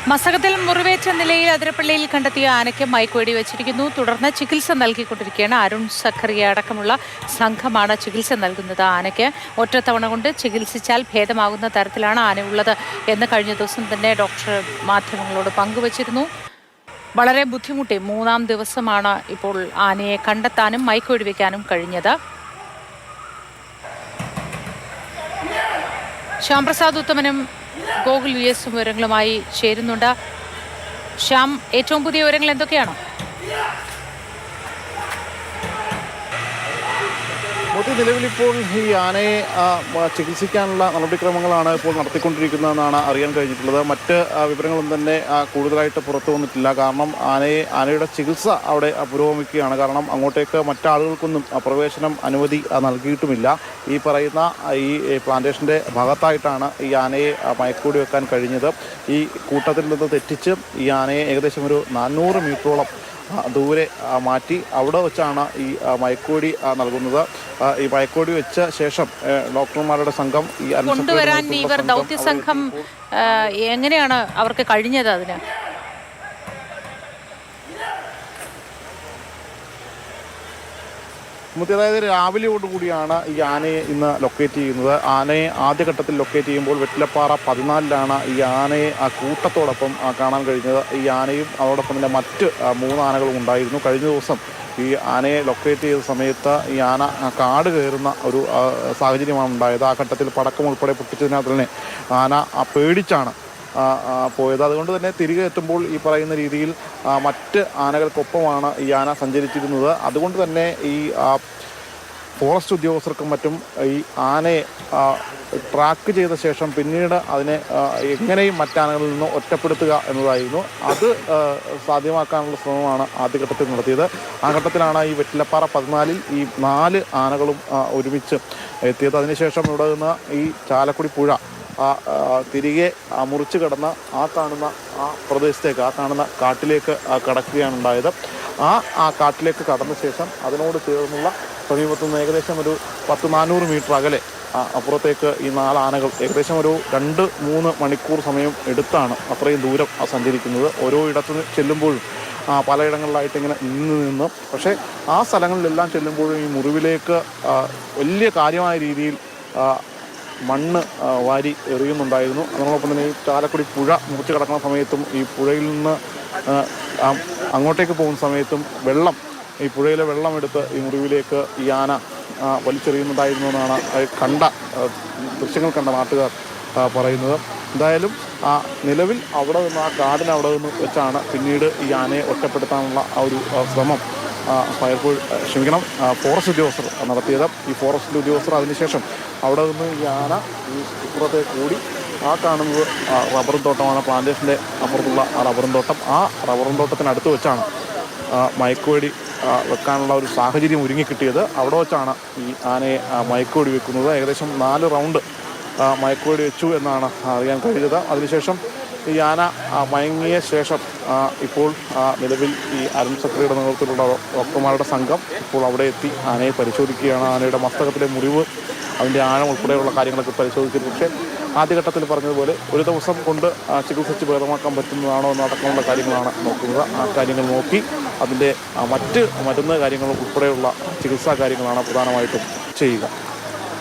മസ്തകത്തിൽ മുറിവേറ്റ നിലയിൽ അതിരപ്പള്ളിയിൽ കണ്ടെത്തിയ ആനയ്ക്ക് മയക്കുവെടി വെച്ചിരിക്കുന്നു. തുടർന്ന് ചികിത്സ നൽകിക്കൊണ്ടിരിക്കുകയാണ്. അരുൺ സഖറിയ അടക്കമുള്ള സംഘമാണ് ചികിത്സ നൽകുന്നത്. ആനയ്ക്ക് ഒറ്റത്തവണ കൊണ്ട് ചികിത്സിച്ചാൽ ഭേദമാകുന്ന തരത്തിലാണ് ആന ഉള്ളത് എന്ന് കഴിഞ്ഞ ദിവസം തന്നെ ഡോക്ടർ മാധ്യമങ്ങളോട് പങ്കുവച്ചിരുന്നു. വളരെ ബുദ്ധിമുട്ടി 3-ാം ദിവസമാണ് ഇപ്പോൾ ആനയെ കണ്ടെത്താനും മയക്കുവെടി വയ്ക്കാനും കഴിഞ്ഞത്. ശ്യാംപ്രസാദ് ഉത്തമനും ഗോകുൽ VS വിവരങ്ങളുമായി ചേരുന്നുണ്ട്. ശ്യാം, ഏറ്റവും പുതിയ വിവരങ്ങൾ എന്തൊക്കെയാണ്? നിലവിലിപ്പോൾ ഈ ആനയെ ചികിത്സിക്കാനുള്ള നടപടിക്രമങ്ങളാണ് ഇപ്പോൾ നടത്തിക്കൊണ്ടിരിക്കുന്നതെന്നാണ് അറിയാൻ കഴിഞ്ഞിട്ടുള്ളത്. മറ്റ് വിവരങ്ങളൊന്നും തന്നെ കൂടുതലായിട്ട് പുറത്തു വന്നിട്ടില്ല. കാരണം ആനയുടെ ചികിത്സ അവിടെ പുരോഗമിക്കുകയാണ്. കാരണം അങ്ങോട്ടേക്ക് മറ്റാളുകൾക്കൊന്നും പ്രവേശനം അനുമതി നൽകിയിട്ടുമില്ല. ഈ പറയുന്ന ഈ പ്ലാന്റേഷൻ്റെ ഭാഗത്തായിട്ടാണ് ഈ ആനയെ മയക്കുവെടി വെക്കാൻ കഴിഞ്ഞത്. ഈ കൂട്ടത്തിൽ നിന്ന് തെറ്റിച്ച് ഈ ആനയെ ഏകദേശം ഒരു 400 മീറ്ററോളം ദൂരെ മാറ്റി അവിടെ വെച്ചാണ് ഈ മയക്കുവെടി നൽകുന്നത്. ഈ മയക്കുവെടി വെച്ച ശേഷം ഡോക്ടർമാരുടെ സംഘം കൊണ്ടുവരാൻ ഇവർ ദൗത്യ സംഘം എങ്ങനെയാണ് അവർക്ക് കഴിഞ്ഞത്? അതിന് അതായത് രാവിലെയോടുകൂടിയാണ് ഈ ആനയെ ഇന്ന് ലൊക്കേറ്റ് ചെയ്യുന്നത്. ആനയെ ആദ്യഘട്ടത്തിൽ ലൊക്കേറ്റ് ചെയ്യുമ്പോൾ വെറ്റിലപ്പാറ 14-ലാണ് ഈ ആനയെ ആ കൂട്ടത്തോടൊപ്പം കാണാൻ കഴിഞ്ഞത്. ഈ ആനയും അതോടൊപ്പം തന്നെ മറ്റ് 3 ആനകളും ഉണ്ടായിരുന്നു. കഴിഞ്ഞ ദിവസം ഈ ആനയെ ലൊക്കേറ്റ് ചെയ്ത സമയത്ത് ഈ ആന കാട് കയറുന്ന ഒരു സാഹചര്യമാണ് ഉണ്ടായത്. ആ ഘട്ടത്തിൽ പടക്കം ഉൾപ്പെടെ പൊട്ടിച്ചതിനകത്ത് തന്നെ ആന പേടിച്ചാണ് പോയത്. അതുകൊണ്ട് തന്നെ തിരികെ എത്തുമ്പോൾ ഈ പറയുന്ന രീതിയിൽ മറ്റ് ആനകൾക്കൊപ്പമാണ് ഈ ആന സഞ്ചരിച്ചിരുന്നത്. അതുകൊണ്ട് തന്നെ ഈ ഫോറസ്റ്റ് ഉദ്യോഗസ്ഥർക്കും മറ്റും ഈ ആനയെ ട്രാക്ക് ചെയ്ത ശേഷം പിന്നീട് അതിനെ എങ്ങനെയും മറ്റാനകളിൽ നിന്ന് ഒറ്റപ്പെടുത്തുക എന്നതായിരുന്നു. അത് സാധ്യമാക്കാനുള്ള ശ്രമമാണ് ആദ്യഘട്ടത്തിൽ നടത്തിയത്. ആ ഘട്ടത്തിലാണ് ഈ വെറ്റിലപ്പാറ 14-ൽ ഈ 4 ആനകളും ഒരുമിച്ച് എത്തിയത്. അതിനുശേഷം ഇവിടെ നിന്ന് ഈ ചാലക്കുടി പുഴ തിരികെ മുറിച്ച് കടന്ന് ആ കാണുന്ന ആ പ്രദേശത്തേക്ക്, ആ കാണുന്ന കാട്ടിലേക്ക് കടക്കുകയാണ് ഉണ്ടായത്. ആ കാട്ടിലേക്ക് കടന്ന ശേഷം അതിനോട് ചേർന്നുള്ള സമീപത്തുനിന്ന് ഏകദേശം ഒരു 400 മീറ്റർ അകലെ അപ്പുറത്തേക്ക് ഈ 4 ആനകൾ ഏകദേശം ഒരു 2-3 മണിക്കൂർ സമയം എടുത്താണ് അത്രയും ദൂരം സഞ്ചരിക്കുന്നത്. ഓരോ ഇടത്ത് ചെല്ലുമ്പോഴും പലയിടങ്ങളിലായിട്ട് ഇങ്ങനെ നിന്ന് പക്ഷേ ആ സ്ഥലങ്ങളിലെല്ലാം ചെല്ലുമ്പോഴും ഈ മുറിവിലേക്ക് വലിയ കാര്യമായ രീതിയിൽ മണ്ണ് വാരി എറിയുന്നുണ്ടായിരുന്നു. അതോടൊപ്പം തന്നെ ഈ ചാലക്കുടി പുഴ മുറിച്ച് കിടക്കുന്ന സമയത്തും ഈ പുഴയിൽ നിന്ന് അങ്ങോട്ടേക്ക് പോകുന്ന സമയത്തും ഈ പുഴയിലെ വെള്ളം എടുത്ത് ഈ മുറിവിലേക്ക് ഈ ആന വലിച്ചെറിയുന്നുണ്ടായിരുന്നു എന്നാണ് ദൃശ്യങ്ങൾ കണ്ട നാട്ടുകാർ പറയുന്നത്. എന്തായാലും നിലവിൽ അവിടെ നിന്ന് ആ കാടിനവിടെ നിന്ന് വെച്ചാണ് പിന്നീട് ഈ ആനയെ ഒറ്റപ്പെടുത്താനുള്ള ആ ഒരു ശ്രമം ഫോറസ്റ്റ് ഉദ്യോഗസ്ഥർ നടത്തിയത്. ഈ ഫോറസ്റ്റ് ഉദ്യോഗസ്ഥർ അതിനുശേഷം അവിടെ നിന്ന് ഈ ആന ഈ ഇപ്പുറത്തെ കൂടി ആ കാണുന്നത് റബ്ബറും തോട്ടമാണ്. പ്ലാന്റേഷൻ്റെ അപ്പുറത്തുള്ള ആ റബ്ബറും തോട്ടം. ആ റബ്ബറും തോട്ടത്തിനടുത്ത് വെച്ചാണ് മയക്കുവെടി വെക്കാനുള്ള ഒരു സാഹചര്യം ഒരുങ്ങിക്കിട്ടിയത്. അവിടെ വെച്ചാണ് ഈ ആനയെ മയക്കുവെടി വെക്കുന്നത്. ഏകദേശം 4 റൗണ്ട് മയക്കുവെടി വെച്ചു എന്നാണ് അറിയാൻ കഴിഞ്ഞത്. അതിനുശേഷം ഈ ആന മയങ്ങിയ ശേഷം ഇപ്പോൾ നിലവിൽ ഈ അരുൺ സഖറിയുടെ നേതൃത്വത്തിലുള്ള ഡോക്ടർമാരുടെ സംഘം ഇപ്പോൾ അവിടെ എത്തി ആനയെ പരിശോധിക്കുകയാണ്. ആനയുടെ മസ്തകത്തിലെ മുറിവ്, അതിൻ്റെ ആഴം ഉൾപ്പെടെയുള്ള കാര്യങ്ങളൊക്കെ പരിശോധിച്ചിരുന്നു. പക്ഷേ ആദ്യഘട്ടത്തിൽ പറഞ്ഞതുപോലെ ഒരു ദിവസം കൊണ്ട് ചികിത്സിച്ച് ഭേദമാക്കാൻ പറ്റുന്നതാണോ എന്നടക്കമുള്ള കാര്യങ്ങളാണ് നോക്കുന്നത്. ആ കാര്യങ്ങൾ നോക്കി അതിൻ്റെ മറ്റ് മരുന്ന് കാര്യങ്ങളും ഉൾപ്പെടെയുള്ള ചികിത്സാ കാര്യങ്ങളാണ് പ്രധാനമായിട്ടും ചെയ്യുക.